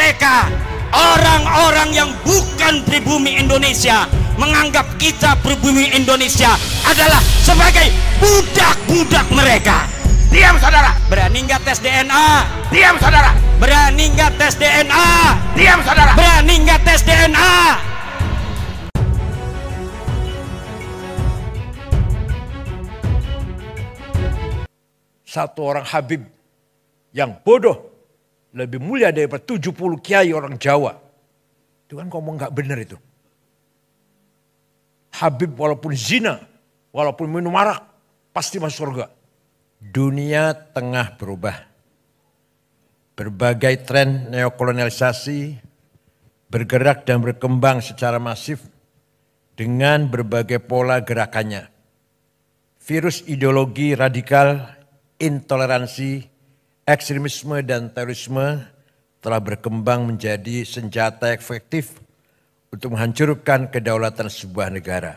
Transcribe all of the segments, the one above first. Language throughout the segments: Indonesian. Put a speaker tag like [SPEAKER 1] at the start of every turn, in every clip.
[SPEAKER 1] mereka, orang-orang yang bukan pribumi Indonesia, menganggap kita pribumi Indonesia adalah sebagai budak-budak mereka.
[SPEAKER 2] Diam saudara.
[SPEAKER 1] Berani nggak tes DNA?
[SPEAKER 2] Diam saudara.
[SPEAKER 1] Berani nggak tes DNA?
[SPEAKER 2] Diam saudara.
[SPEAKER 1] Berani nggak tes DNA?
[SPEAKER 3] Satu orang Habib yang bodoh lebih mulia daripada 70 kiai orang Jawa. Itu kan ngomong gak benar itu. Habib walaupun zina, walaupun minum arak, pasti masuk surga. Dunia tengah berubah. Berbagai tren neokolonialisasi bergerak dan berkembang secara masif dengan berbagai pola gerakannya. Virus ideologi radikal, intoleransi, ekstremisme dan terorisme telah berkembang menjadi senjata efektif untuk menghancurkan kedaulatan sebuah negara.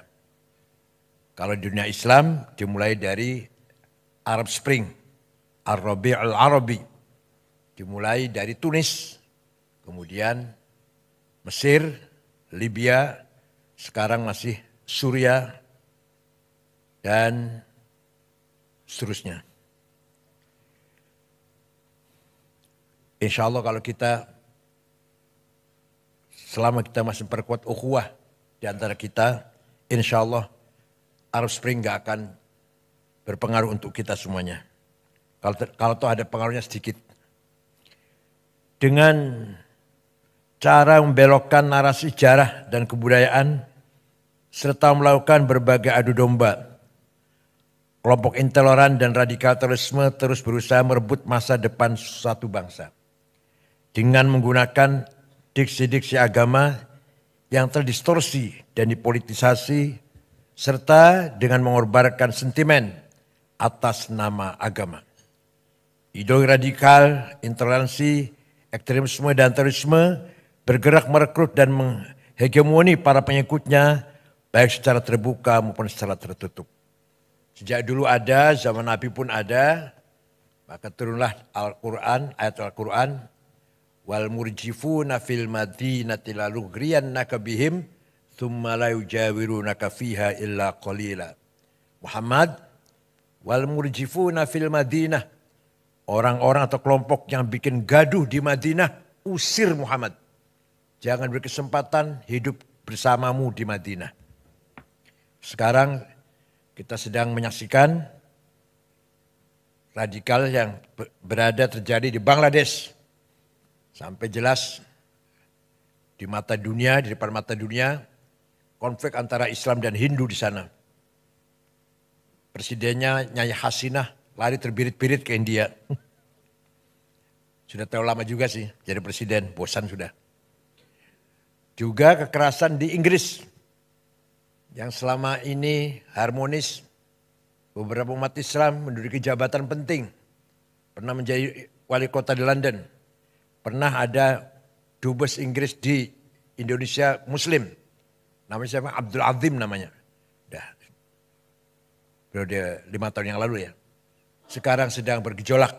[SPEAKER 3] Kalau di dunia Islam dimulai dari Arab Spring, Ar-Rabi' al-Arabi, dimulai dari Tunis, kemudian Mesir, Libya, sekarang masih Suriah, dan seterusnya. Insya Allah kalau kita, selama kita masih memperkuat ukhuwah di antara kita, insya Allah Arab Spring gak akan berpengaruh untuk kita semuanya. Kalau toh ada pengaruhnya sedikit. Dengan cara membelokkan narasi sejarah dan kebudayaan, serta melakukan berbagai adu domba, kelompok intoleran dan radikal terorisme terus berusaha merebut masa depan suatu bangsa. Dengan menggunakan diksi-diksi agama yang terdistorsi dan dipolitisasi, serta dengan mengorbankan sentimen atas nama agama. Ideologi radikal, intoleransi, ekstremisme dan terorisme bergerak merekrut dan menghegemoni para pengikutnya baik secara terbuka maupun secara tertutup. Sejak dulu ada, zaman Nabi pun ada, maka turunlah Al-Quran, ayat Al-Quran, wal murjifuna fil madinati lalugriyannaka bihim thumma la yujawirunaka fiha illa qalila. Muhammad, wal murjifuna fil madinah, orang-orang atau kelompok yang bikin gaduh di Madinah, usir Muhammad. Jangan berkesempatan hidup bersamamu di Madinah. Sekarang kita sedang menyaksikan radikal yang berada terjadi di Bangladesh. Sampai jelas di mata dunia, di depan mata dunia, konflik antara Islam dan Hindu di sana. Presidennya Nyai Hasinah lari terbirit-birit ke India. Sudah terlalu lama juga sih jadi presiden, bosan sudah. Juga kekerasan di Inggris yang selama ini harmonis, beberapa umat Islam menduduki jabatan penting. Pernah menjadi wali kota di London. Pernah ada dubes Inggris di Indonesia Muslim. Namanya siapa? Abdul Azim namanya. Dah. Periode 5 tahun yang lalu ya. Sekarang sedang bergejolak.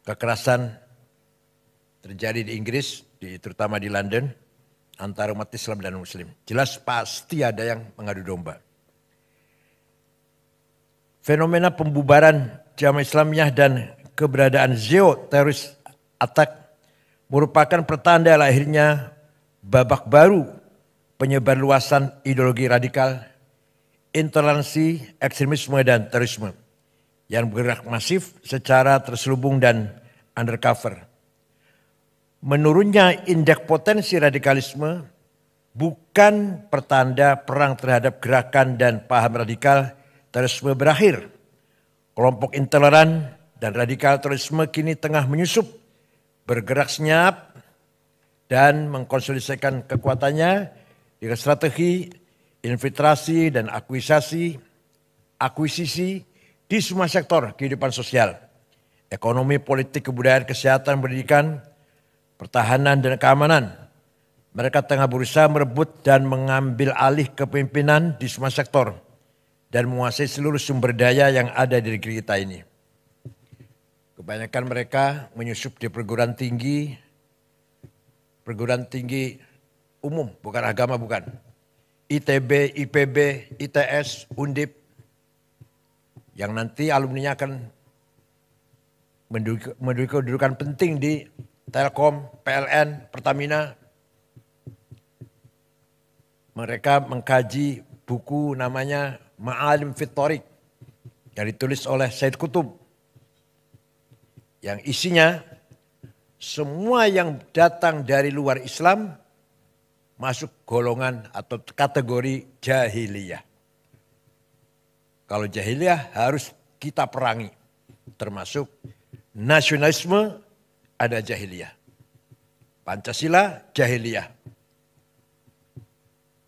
[SPEAKER 3] Kekerasan terjadi di Inggris, terutama di London, antara umat Islam dan Muslim. Jelas pasti ada yang mengadu domba. Fenomena pembubaran Jamaah Islamiyah dan keberadaan teroris attack merupakan pertanda lahirnya babak baru penyebar luasan ideologi radikal, intoleransi, ekstremisme dan terorisme yang bergerak masif secara terselubung dan undercover. Menurunnya indeks potensi radikalisme bukan pertanda perang terhadap gerakan dan paham radikal terorisme berakhir. Kelompok intoleran dan radikal terorisme kini tengah menyusup, bergerak senyap dan mengkonsolidasikan kekuatannya dengan strategi infiltrasi dan akuisisi di semua sektor kehidupan sosial, ekonomi, politik, kebudayaan, kesehatan, pendidikan, pertahanan dan keamanan. Mereka tengah berusaha merebut dan mengambil alih kepemimpinan di semua sektor dan menguasai seluruh sumber daya yang ada di negeri kita ini. Kebanyakan mereka menyusup di perguruan tinggi, perguruan tinggi umum, bukan agama, bukan. ITB, IPB, ITS, Undip, yang nanti alumninya akan menduduki kedudukan penting di Telkom, PLN, Pertamina. Mereka mengkaji buku namanya Ma'alim fit Thoriq yang ditulis oleh Said Qutb. Yang isinya semua yang datang dari luar Islam masuk golongan atau kategori jahiliyah. Kalau jahiliyah harus kita perangi. Termasuk nasionalisme ada jahiliyah. Pancasila jahiliyah.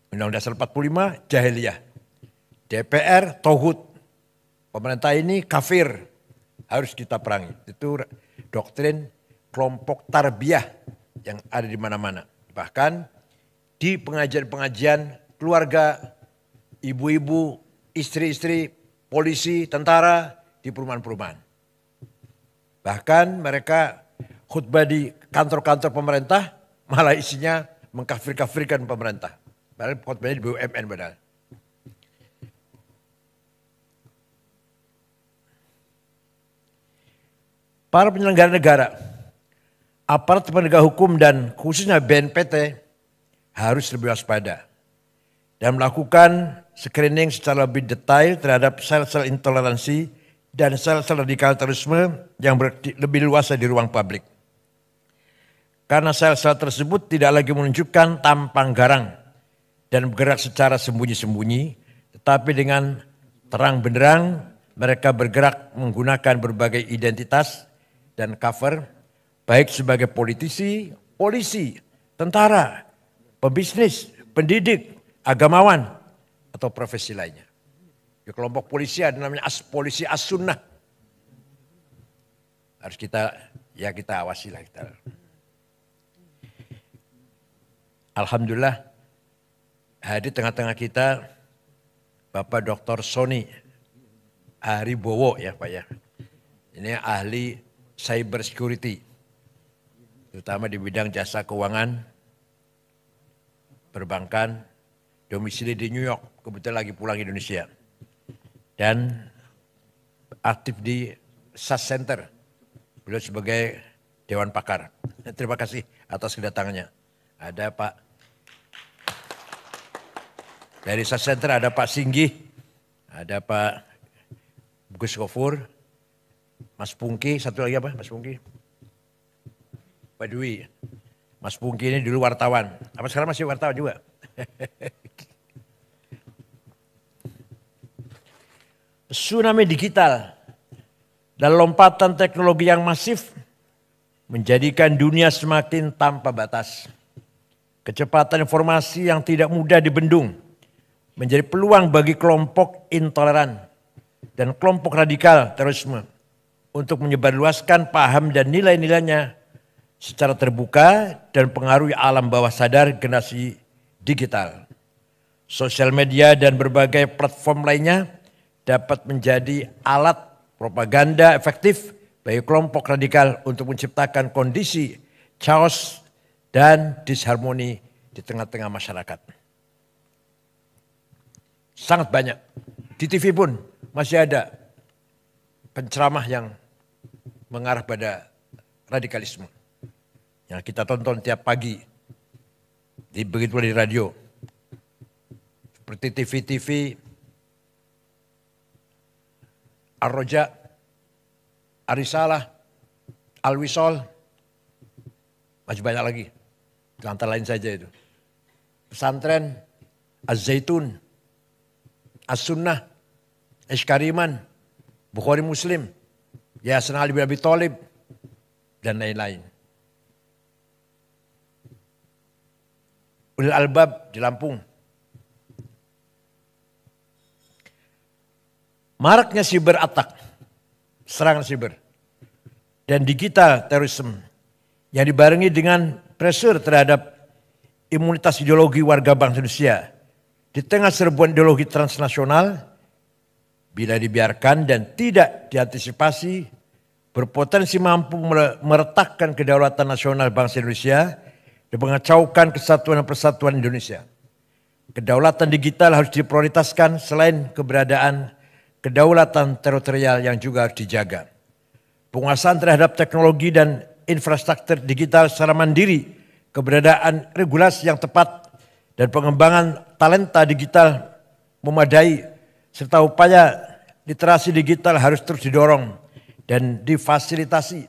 [SPEAKER 3] Undang-Undang Dasar 45 jahiliyah. DPR tauhid. Pemerintah ini kafir. Harus kita perangi. Itu doktrin kelompok tarbiyah yang ada di mana-mana. Bahkan di pengajian-pengajian keluarga, ibu-ibu, istri-istri, polisi, tentara di perumahan-perumahan. Bahkan mereka khutbah di kantor-kantor pemerintah malah isinya mengkafir-kafirkan pemerintah. Padahal khutbahnya di BUMN padahal. Para penyelenggara negara, aparat penegak hukum dan khususnya BNPT harus lebih waspada dan melakukan screening secara lebih detail terhadap sel-sel intoleransi dan sel-sel radikal terorisme yang lebih luas di ruang publik. Karena sel-sel tersebut tidak lagi menunjukkan tampang garang dan bergerak secara sembunyi-sembunyi, tetapi dengan terang benderang mereka bergerak menggunakan berbagai identitas dan cover, baik sebagai politisi, polisi, tentara, pebisnis, pendidik, agamawan, atau profesi lainnya. Di kelompok polisi ada namanya polisi as-sunnah. Harus kita awasi lah kita. Alhamdulillah hadir tengah-tengah kita Bapak Dr. Sony Haribowo ya Pak ya. Ini ahli cyber security, terutama di bidang jasa keuangan, perbankan, domisili di New York, kebetulan lagi pulang Indonesia. Dan aktif di SAS Center, beliau sebagai Dewan Pakar. Terima kasih atas kedatangannya. Ada Pak, dari SAS Center ada Pak Singgih, ada Pak Gus Gofur, Mas Pungki, satu lagi apa Mas Pungki? Pak Dwi. Mas Pungki ini dulu wartawan. Apa sekarang masih wartawan juga? Tsunami digital dan lompatan teknologi yang masif menjadikan dunia semakin tanpa batas. Kecepatan informasi yang tidak mudah dibendung menjadi peluang bagi kelompok intoleran dan kelompok radikal terorisme untuk menyebarluaskan paham dan nilai-nilainya secara terbuka dan pengaruhi alam bawah sadar generasi digital. Sosial media dan berbagai platform lainnya dapat menjadi alat propaganda efektif bagi kelompok radikal untuk menciptakan kondisi chaos dan disharmoni di tengah-tengah masyarakat. Sangat banyak. Di TV pun masih ada penceramah yang mengarah pada radikalisme. Yang kita tonton tiap pagi. Begitu di radio. Seperti TV-TV Ar-Roja, Arisalah, Al-Wisol, masih banyak lagi. Antara lain saja itu. Pesantren, Az-Zaitun, As-Sunnah, Eskariman, Bukhari Muslim, Yayasan Ali bin Abi Thalib, dan lain-lain. Ulil Albab di Lampung. Maraknya cyber attack, serangan cyber, dan digital terorisme yang dibarengi dengan pressure terhadap imunitas ideologi warga bangsa Indonesia di tengah serbuan ideologi transnasional, bila dibiarkan dan tidak diantisipasi, berpotensi mampu meretakkan kedaulatan nasional bangsa Indonesia dan mengacaukan kesatuan dan persatuan Indonesia. Kedaulatan digital harus diprioritaskan selain keberadaan kedaulatan teritorial yang juga harus dijaga. Penguasaan terhadap teknologi dan infrastruktur digital secara mandiri, keberadaan regulasi yang tepat, dan pengembangan talenta digital memadai, serta upaya literasi digital harus terus didorong dan difasilitasi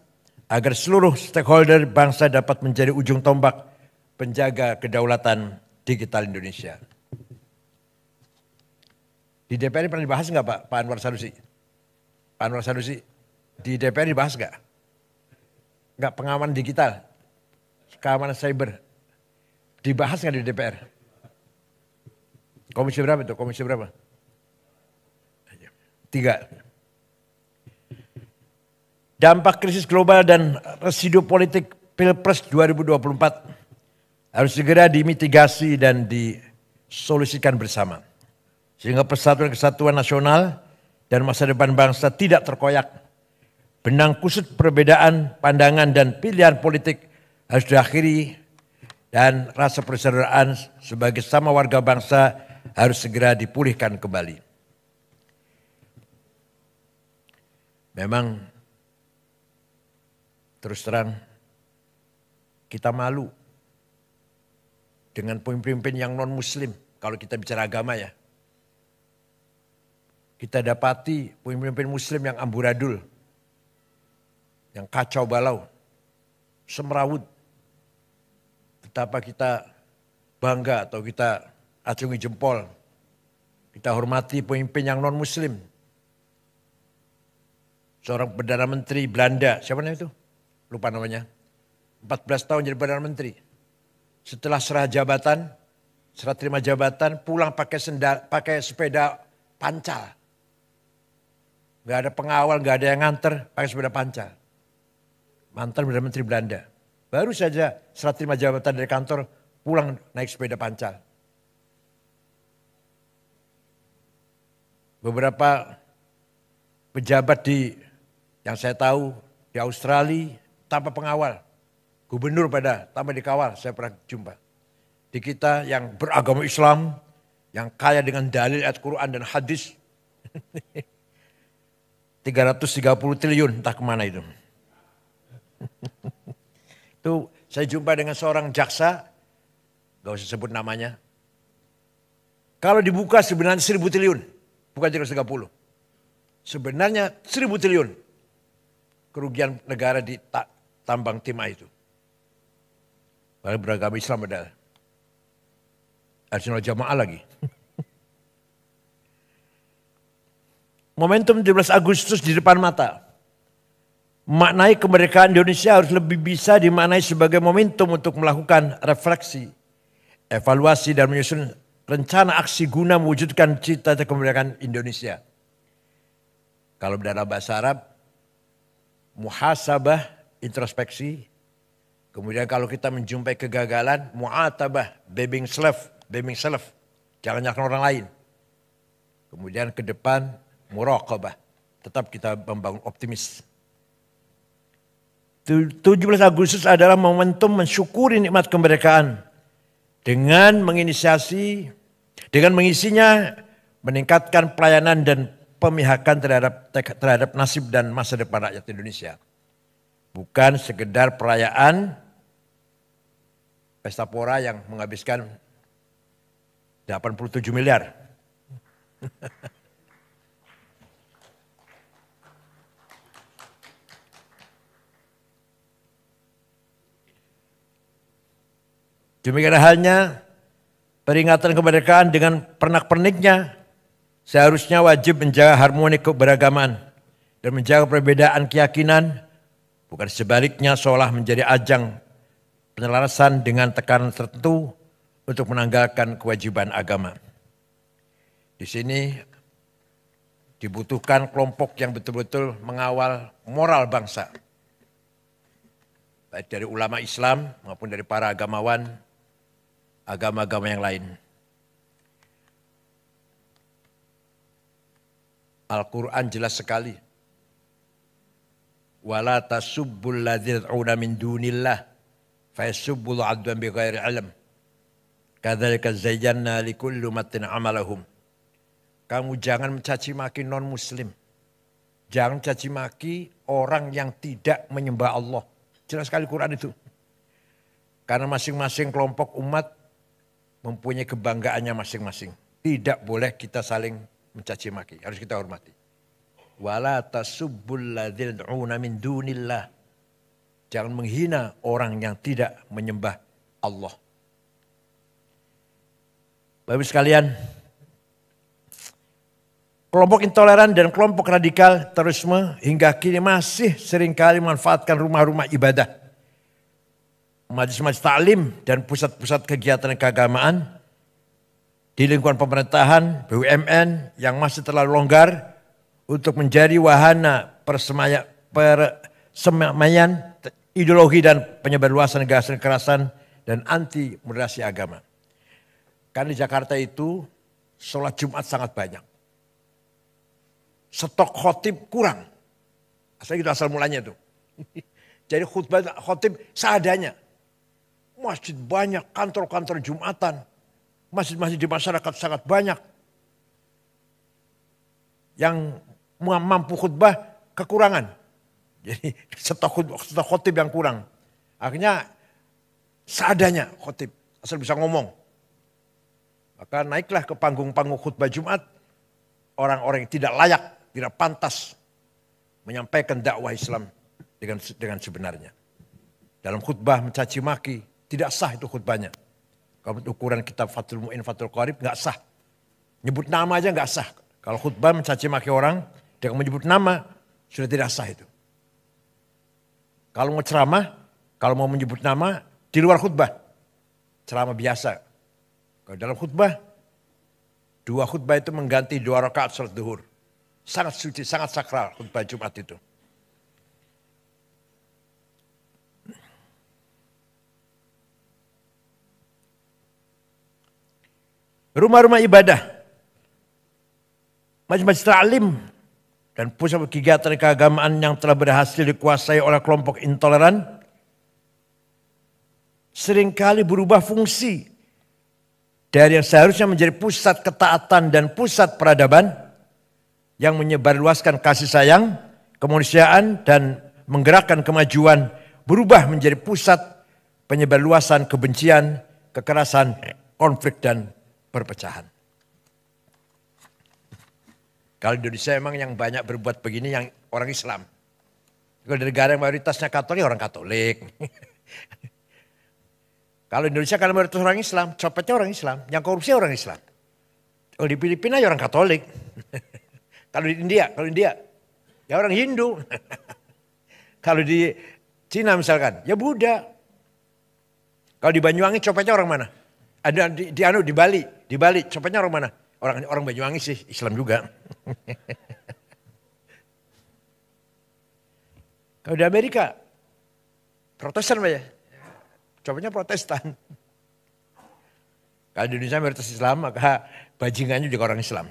[SPEAKER 3] agar seluruh stakeholder bangsa dapat menjadi ujung tombak penjaga kedaulatan digital Indonesia. Di DPR ini pernah dibahas nggak Pak Anwar Sanusi? Pak Anwar Sanusi, di DPR dibahas nggak? Nggak, pengamanan digital, keamanan cyber, dibahas nggak di DPR? Komisi berapa itu? Komisi berapa? 3. Dampak krisis global dan residu politik Pilpres 2024 harus segera dimitigasi dan disolusikan bersama. Sehingga persatuan kesatuan nasional dan masa depan bangsa tidak terkoyak. Benang kusut perbedaan pandangan dan pilihan politik harus diakhiri dan rasa persaudaraan sebagai sama warga bangsa harus segera dipulihkan kembali. Memang terus terang kita malu dengan pemimpin yang non-muslim kalau kita bicara agama ya. Kita dapati pemimpin muslim yang amburadul, yang kacau balau, semrawut. Betapa kita bangga atau kita acungi jempol, kita hormati pemimpin yang non-muslim. Seorang Perdana Menteri Belanda, siapa namanya itu? Lupa namanya. 14 tahun jadi Perdana Menteri. Setelah serah terima jabatan, pulang pakai sepeda pancal. Gak ada pengawal, gak ada yang nganter, pakai sepeda pancal. Mantan Perdana Menteri Belanda. Baru saja serah terima jabatan dari kantor, pulang naik sepeda pancal. Beberapa pejabat yang saya tahu di Australia tanpa pengawal. Gubernur tanpa dikawal, saya pernah jumpa. Di kita yang beragama Islam, yang kaya dengan dalil ayat Quran dan hadis. 330 triliun entah kemana itu. Itu saya jumpa dengan seorang jaksa, gak usah sebut namanya. Kalau dibuka sebenarnya 1000 triliun, bukan 330. Sebenarnya 1000 triliun kerugian negara di tambang timah itu. Padahal beragama Islam adalah Ahlussunnah Jamaah lagi. Momentum 17 Agustus di depan mata. Maknai kemerdekaan Indonesia harus lebih bisa dimaknai sebagai momentum untuk melakukan refleksi, evaluasi dan menyusun rencana aksi guna mewujudkan cita-cita kemerdekaan Indonesia. Kalau dalam bahasa Arab, muhasabah, introspeksi. Kemudian kalau kita menjumpai kegagalan, mu'atabah, blaming self. Jangan nyalakan orang lain. Kemudian ke depan, muraqabah. Tetap kita membangun optimis. 17 Agustus adalah momentum mensyukuri nikmat kemerdekaan. Dengan mengisinya meningkatkan pelayanan dan pemihakan terhadap nasib dan masa depan rakyat Indonesia. Bukan sekedar perayaan pesta pora yang menghabiskan 87 miliar. Demikian halnya peringatan kemerdekaan dengan pernak-perniknya seharusnya wajib menjaga harmoni keberagaman dan menjaga perbedaan keyakinan, bukan sebaliknya seolah menjadi ajang penyelarasan dengan tekanan tertentu untuk menanggalkan kewajiban agama. Di sini dibutuhkan kelompok yang betul-betul mengawal moral bangsa. Baik dari ulama Islam maupun dari para agamawan, agama-agama yang lain. Al-Quran jelas sekali. Wala tasubbul ladzina yad'una min dunillah Fayasubbul adwan bighairi ilm. Kadzalika zayyana likulli ummatin amalahum. Kamu jangan mencaci maki non muslim. Jangan caci maki orang yang tidak menyembah Allah. Jelas sekali Quran itu. Karena masing-masing kelompok umat mempunyai kebanggaannya masing-masing. Tidak boleh kita saling mencaci maki. Harus kita hormati. Wala tasubbul ladzina yad'una min dunillah. Jangan menghina orang yang tidak menyembah Allah. Bapak sekalian, kelompok intoleran dan kelompok radikal terorisme hingga kini masih seringkali memanfaatkan rumah-rumah ibadah, majelis-majelis taklim dan pusat-pusat kegiatan keagamaan di lingkungan pemerintahan, BUMN yang masih terlalu longgar untuk menjadi wahana persemaian ideologi dan penyebarluasan gagasan kekerasan dan anti moderasi agama. Karena di Jakarta itu sholat Jumat sangat banyak. Stok khotib kurang. Asal mulanya itu. Jadi khutbah khotib seadanya. Masjid banyak, kantor-kantor Jumatan. Masjid-masjid di masyarakat sangat banyak. Yang mampu khutbah kekurangan. Jadi stok khotib yang kurang. Akhirnya seadanya khotib. Asal bisa ngomong. Maka naiklah ke panggung-panggung khutbah Jumat orang-orang yang tidak layak, tidak pantas menyampaikan dakwah Islam dengan sebenarnya. Dalam khutbah mencaci maki, tidak sah itu khutbahnya. Kalau ukuran kitab Fathul Mu'in, Fathul Qarib nggak sah. Nyebut nama aja nggak sah. Kalau khutbah mencaci maki orang, dia menyebut nama sudah tidak sah itu. Kalau mau ceramah, kalau mau menyebut nama di luar khutbah, ceramah biasa. Kalau dalam khutbah, 2 khutbah itu mengganti 2 rakaat salat zuhur. Sangat suci, sangat sakral khutbah Jumat itu. Rumah-rumah ibadah, majelis taklim dan pusat kegiatan keagamaan yang telah berhasil dikuasai oleh kelompok intoleran seringkali berubah fungsi dari yang seharusnya menjadi pusat ketaatan dan pusat peradaban yang menyebarluaskan kasih sayang, kemanusiaan dan menggerakkan kemajuan berubah menjadi pusat penyebarluasan kebencian, kekerasan, konflik dan perpecahan. Kalau di Indonesia memang yang banyak berbuat begini yang orang Islam. Kalau di negara yang mayoritasnya Katolik, orang Katolik. Kalau Indonesia karena mayoritas orang Islam, copetnya orang Islam, yang korupsi orang Islam. Kalau di Filipina ya orang Katolik. Kalau di India ya orang Hindu. Kalau di Cina misalkan, ya Buddha. Kalau di Banyuwangi copetnya orang mana? Ada di Bali copetnya orang mana? Orang Banyuwangi sih, Islam juga. Kalau di Amerika, Protestan Pak ya? Copetnya Protestan. Kalau di Indonesia mayoritas Islam, maka bajingannya juga orang Islam.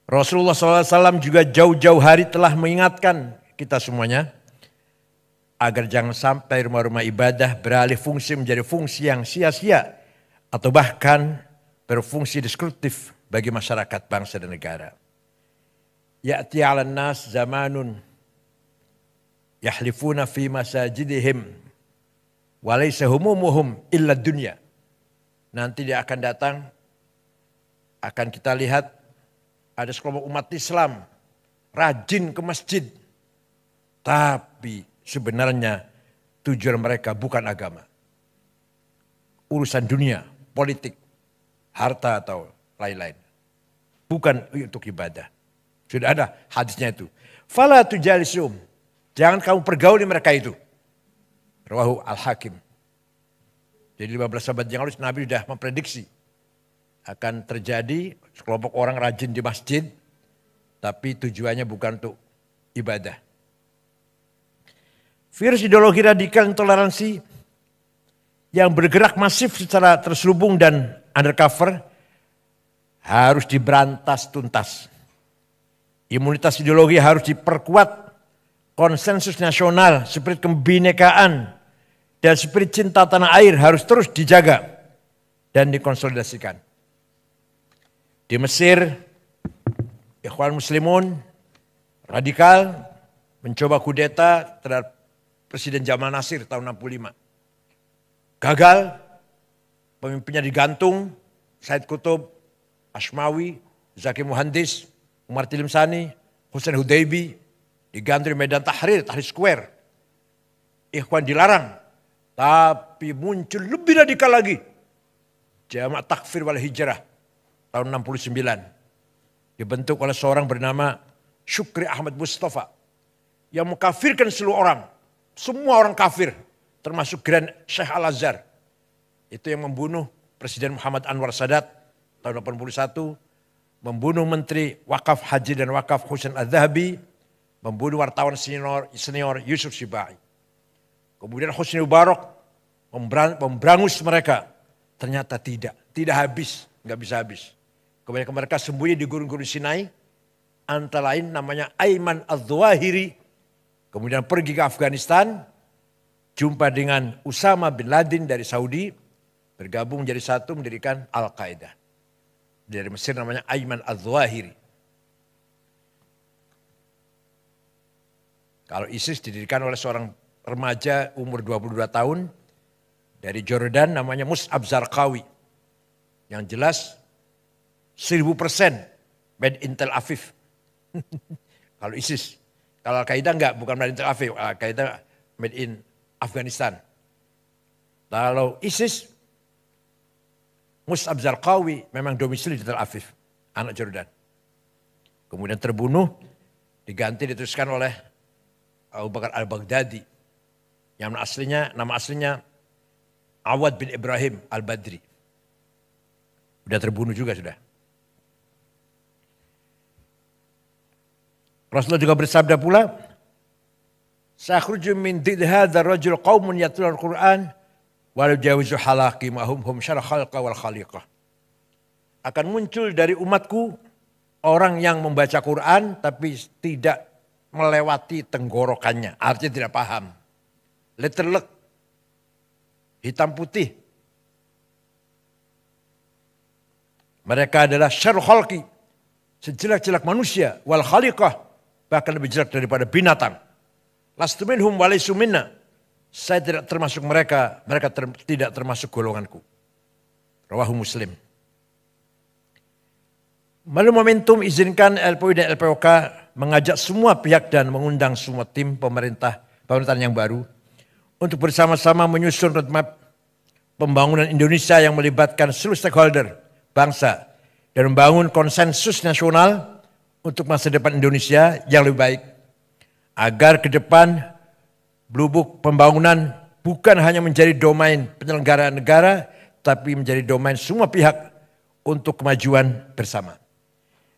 [SPEAKER 3] Rasulullah SAW juga jauh-jauh hari telah mengingatkan kita semuanya agar jangan sampai rumah-rumah ibadah beralih fungsi menjadi fungsi yang sia-sia atau bahkan berfungsi destruktif bagi masyarakat, bangsa dan negara. Ya'ti 'alan nas zamanun yahlifuna fi masajidihim wa laysa humumuhum illa dunya. Nanti dia akan datang, akan kita lihat ada sekelompok umat Islam rajin ke masjid, tapi sebenarnya tujuan mereka bukan agama. Urusan dunia, politik, harta atau lain-lain. Bukan untuk ibadah. Sudah ada hadisnya itu. Fala tujalisum. Jangan kamu pergauli mereka itu. Rawahu Al-Hakim. Jadi 15 abad yang lalu Nabi sudah memprediksi akan terjadi sekelompok orang rajin di masjid, tapi tujuannya bukan untuk ibadah. Virus ideologi radikal intoleransi yang bergerak masif secara terselubung dan undercover harus diberantas tuntas. Imunitas ideologi harus diperkuat konsensus nasional, spirit kebinekaan, dan spirit cinta tanah air harus terus dijaga dan dikonsolidasikan. Di Mesir, Ikhwan Muslimun radikal mencoba kudeta terhadap Presiden Jamal Nasir tahun 65. Gagal, pemimpinnya digantung, Said Qutb, Ashmawi, Zaki Muhandis, Umar Tilimsani, Hussein Hudaybi, digantung di Medan Tahrir, Tahrir Square. Ikhwan dilarang, tapi muncul lebih radikal lagi. Jamaah Takfir wal Hijrah tahun 69. Dibentuk oleh seorang bernama Syukri Ahmad Mustafa yang mengkafirkan seluruh orang, semua orang kafir, termasuk Grand Sheikh Al-Azhar. Itu yang membunuh Presiden Muhammad Anwar Sadat tahun 81, membunuh Menteri Wakaf Haji dan Wakaf Husain Az-Zahabi, membunuh wartawan senior Yusuf Sibai. Kemudian Hosni Mubarak memberangus mereka. Ternyata tidak habis, nggak bisa habis. Kebanyakan mereka sembunyi di gurun-gurun Sinai, antara lain namanya Ayman Al-Zawahiri. Kemudian pergi ke Afghanistan, jumpa dengan Usama bin Laden dari Saudi, bergabung menjadi satu mendirikan Al-Qaeda. Dari Mesir namanya Ayman Al-Zawahiri. Kalau ISIS didirikan oleh seorang remaja umur 22 tahun dari Jordan namanya Mus'ab Zarqawi. Yang jelas 1000% made in Tel Aviv. Kalau ISIS. Kalau Al-Qaeda enggak, bukan made in Tel Aviv. Al-Qaeda made in Afghanistan. Kalau ISIS, Mus'ab Zarqawi memang domisili di Tel Aviv, anak Jordan. Kemudian terbunuh, diteruskan oleh Abu Bakar Al-Baghdadi. Yang nama aslinya Awad bin Ibrahim Al-Badri. Sudah terbunuh juga sudah. Rasulullah juga bersabda pula, "Sakhruju min did hadzal rajul qaumun yatluna al-Qur'an wa la yajawizu halaqi ma hum syarh khalqa wal khaliqah." Akan muncul dari umatku orang yang membaca Quran tapi tidak melewati tenggorokannya, artinya tidak paham. Letterlek, hitam putih. Mereka adalah syarh khalqi, sejelek-jelek manusia, wal khaliqah, bahkan lebih jelek daripada binatang. Lastu minhum wa laysu minna. Saya tidak termasuk mereka, mereka tidak termasuk golonganku. Rawahu Muslim. Melalui momentum izinkan LPUI dan LPOK mengajak semua pihak dan mengundang semua tim pemerintahan yang baru untuk bersama-sama menyusun roadmap pembangunan Indonesia yang melibatkan seluruh stakeholder bangsa dan membangun konsensus nasional untuk masa depan Indonesia yang lebih baik. Agar ke depan blubuk pembangunan bukan hanya menjadi domain penyelenggara negara, tapi menjadi domain semua pihak untuk kemajuan bersama.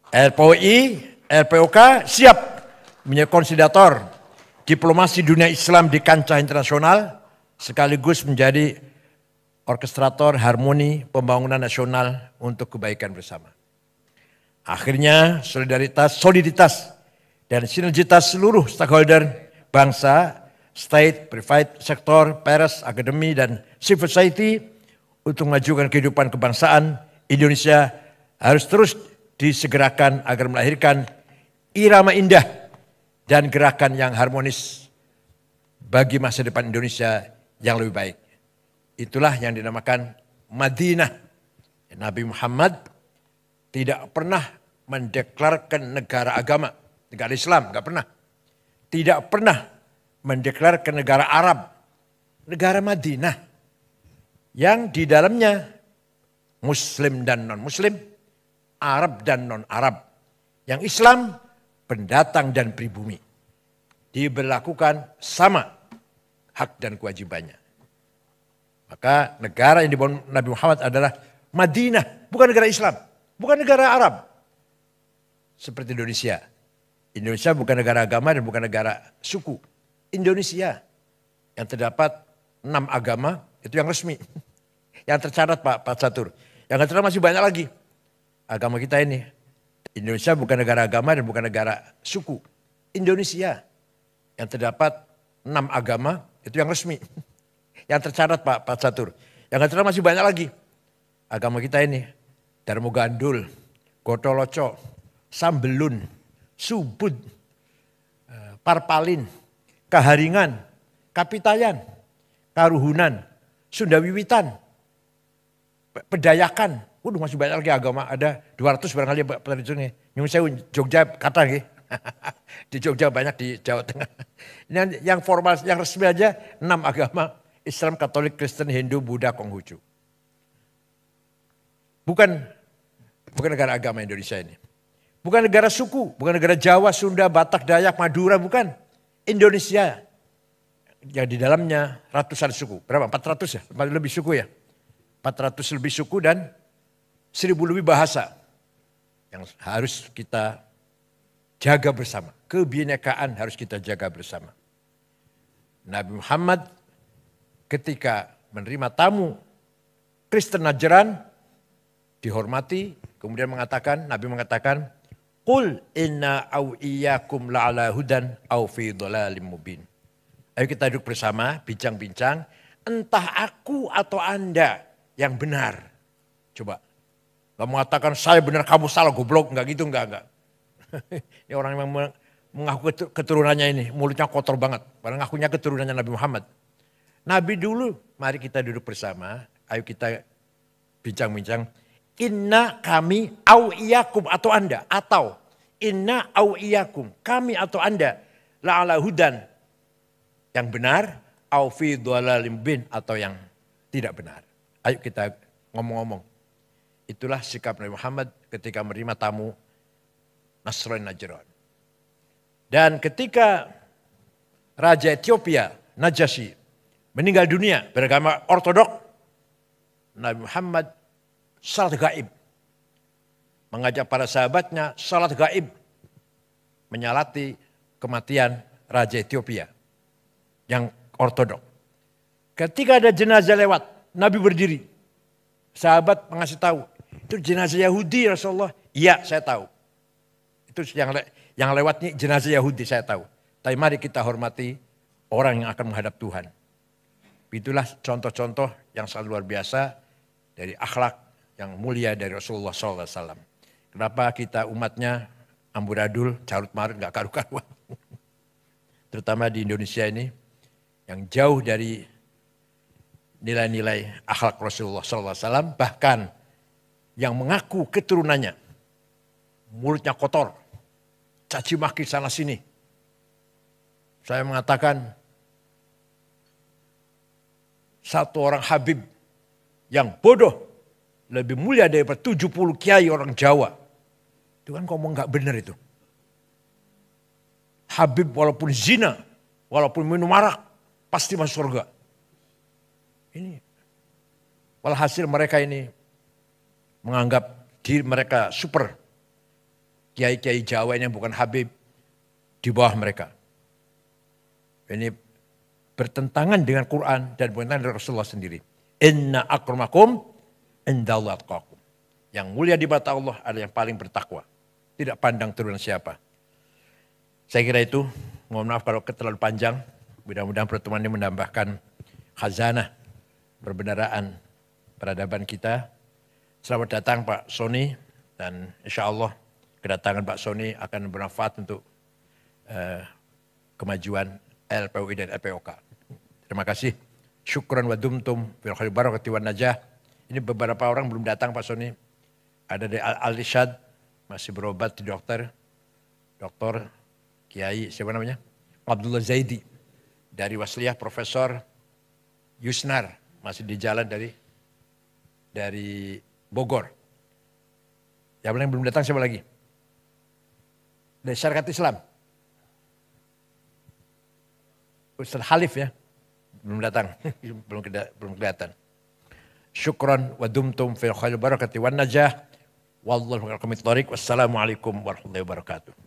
[SPEAKER 3] LPOI, LPOK siap menjadi konsolidator diplomasi dunia Islam di kancah internasional, sekaligus menjadi orkestrator harmoni pembangunan nasional untuk kebaikan bersama. Akhirnya soliditas dan sinergitas seluruh stakeholder bangsa, state, private sektor, pers, akademi, dan civil society untuk memajukan kehidupan kebangsaan Indonesia harus terus disegerakan agar melahirkan irama indah dan gerakan yang harmonis bagi masa depan Indonesia yang lebih baik. Itulah yang dinamakan Madinah. Nabi Muhammad tidak pernah mendeklarkan negara agama, negara Islam, enggak pernah. Tidak pernah mendeklarkan negara Arab, negara Madinah. Yang di dalamnya Muslim dan non-Muslim, Arab dan non-Arab. Yang Islam pendatang dan pribumi. Diberlakukan sama hak dan kewajibannya. Maka negara yang dibangun Nabi Muhammad adalah Madinah, bukan negara Islam, bukan negara Arab. Seperti Indonesia. Indonesia bukan negara agama dan bukan negara suku. Indonesia yang terdapat 6 agama itu yang resmi. Yang tercatat Pak Catur. Yang tercatat masih banyak lagi. Agama kita ini. Indonesia bukan negara agama dan bukan negara suku. Indonesia. yang terdapat 6 agama, itu yang resmi. Yang tercatat Pak Catur. Yang tercatat masih banyak lagi. Agama kita ini, Darmo Gandul, Gotoloco, Sambelun, Subud, Parpalin, Kaharingan, Kapitayan, Karuhunan, Sunda Wiwitan, Pedayakan. Waduh masih banyak lagi agama, ada 200 barangkali Pak Tradisional. Nyuwun sewu Jogja kata nggih. Di Jogja banyak, di Jawa Tengah. Ini yang formal, yang resmi aja 6 agama. Islam, Katolik, Kristen, Hindu, Buddha, Konghucu. Bukan negara agama Indonesia ini. Bukan negara suku, bukan negara Jawa, Sunda, Batak, Dayak, Madura, bukan. Indonesia. Yang di dalamnya ratusan suku. Berapa? 400 ya? Lebih suku ya? 400 lebih suku dan 1000 lebih bahasa. Yang harus kita jaga bersama. Kebinekaan harus kita jaga bersama. Nabi Muhammad ketika menerima tamu Kristen Najran dihormati, kemudian Nabi mengatakan, "Qul inna au iyyakum la'ala hudan au fi dhalalim mubin." Ayo kita duduk bersama, bincang-bincang, entah aku atau Anda yang benar. Coba, gak mengatakan saya benar kamu salah goblok, enggak gitu, enggak. Ini orang yang mengaku keturunannya ini, mulutnya kotor banget. Padahal ngakunya keturunannya Nabi Muhammad. Nabi dulu, mari kita duduk bersama, ayo kita bincang-bincang. Inna kami au iyakum atau Anda, atau inna au iyakum, kami atau Anda, la'ala hudan, yang benar, au fi dhalalim bin, atau yang tidak benar. Ayo kita ngomong-ngomong. Itulah sikap Nabi Muhammad ketika menerima tamu Nasrani Najran. Dan ketika Raja Ethiopia, Najasyi, meninggal dunia beragama ortodok, Nabi Muhammad salat gaib. Mengajak para sahabatnya salat gaib. Menyalati kematian Raja Ethiopia yang ortodok. Ketika ada jenazah lewat, Nabi berdiri. Sahabat mengasih tahu, itu jenazah Yahudi Rasulullah. Iya saya tahu. Itu yang lewat ini jenazah Yahudi saya tahu. Tapi mari kita hormati orang yang akan menghadap Tuhan. Itulah contoh-contoh yang sangat luar biasa dari akhlak yang mulia dari Rasulullah SAW. Kenapa kita umatnya amburadul, carut marut, gak karu-karuan. Terutama di Indonesia ini yang jauh dari nilai-nilai akhlak Rasulullah SAW. Bahkan yang mengaku keturunannya mulutnya kotor, caci maki sana sini. Saya mengatakan satu orang Habib yang bodoh lebih mulia daripada 70 kiai orang Jawa. Itu kan ngomong gak benar itu. Habib walaupun zina, walaupun minum arak, pasti masuk surga. Ini walhasil mereka ini menganggap diri mereka super. Kiai-kiai Jawa ini yang bukan Habib di bawah mereka. Ini bertentangan dengan Quran dan bertentangan dengan Rasulullah sendiri. Inna akramakum indallahi atqakum. Yang mulia di mata Allah adalah yang paling bertakwa. Tidak pandang turunan siapa. Saya kira itu, mohon maaf kalau terlalu panjang. Mudah-mudahan pertemuan ini menambahkan khazanah perbendaraan peradaban kita. Selamat datang Pak Sony, dan insya Allah kedatangan Pak Sony akan bermanfaat untuk kemajuan LPUI dan LPOK. Terima kasih. Syukran wa dumtum fil khairi barakati wan najah. Ini beberapa orang belum datang Pak Sony. Ada dari Al-Irsyad, masih berobat di dokter. Dokter Kiai siapa namanya? Abdullah Zaidi. Dari Wasliyah Profesor Yusnar, masih di jalan dari Bogor. Yang lain belum datang siapa lagi? Dari Syarikat Islam. Ustaz Halif ya, belum datang, belum kelihatan. Syukran wa dumtum fil khairi barakati wan najah. Wallahu a'lam. Wassalamualaikum warahmatullahi wabarakatuh.